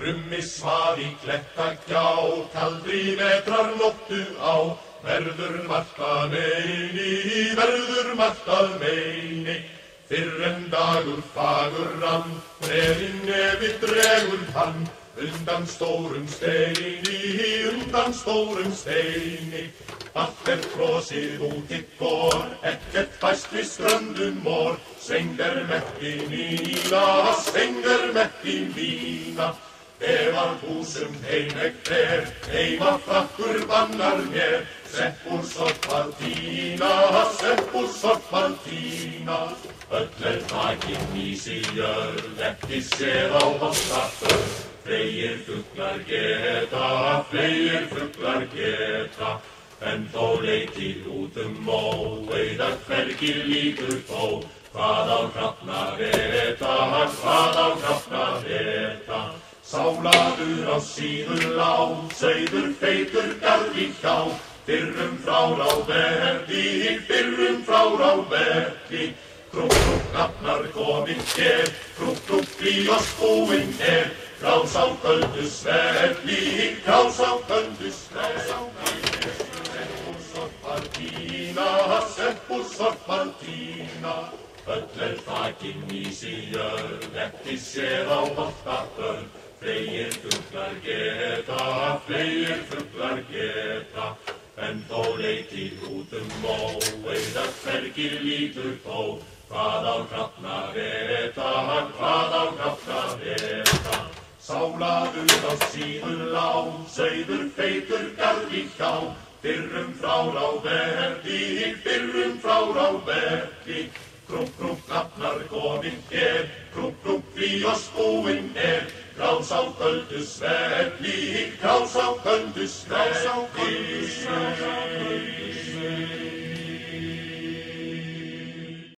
Krummi svaf í klettagjá, kaldri vetrar nóttu á, verður margt að meini, fyrr en dagur fagur rann, breiðin nefið dregur hann, undan stórum steini, allt frosið út í gór, ekkert fæst við ströndum mór, svengar mekki mína, ef að húsum heimegt heima frakkur bannar mér, seppur sorpaltína, öll þakin ís í jörð, ekki séð á hostaðbörð, fleygir fuglar geta, en þó leikir út mó, auðar hvergi líkur þó, hvað á hrafnar eta, sálaður á síður lá, sauður feitur garði hjá, fyrrum frá ráðverki, krúk, hrafnar komin hér, krúk, blíos búinn krás á köldu svelli, seppur sorpaltína, öll þakin ís í jörð, ekki séð á hostaðbörð, fleygir fuglar geta, en þó leikir út mó, auðar hvergi líkur þó, hvað á hrafnar eta, sálaður á síður lá, sauður feitur garði hjá, fyrrum frá ráðverki, krúk, hrafnar komin krúk, blíos búinn krás á köldu svelli,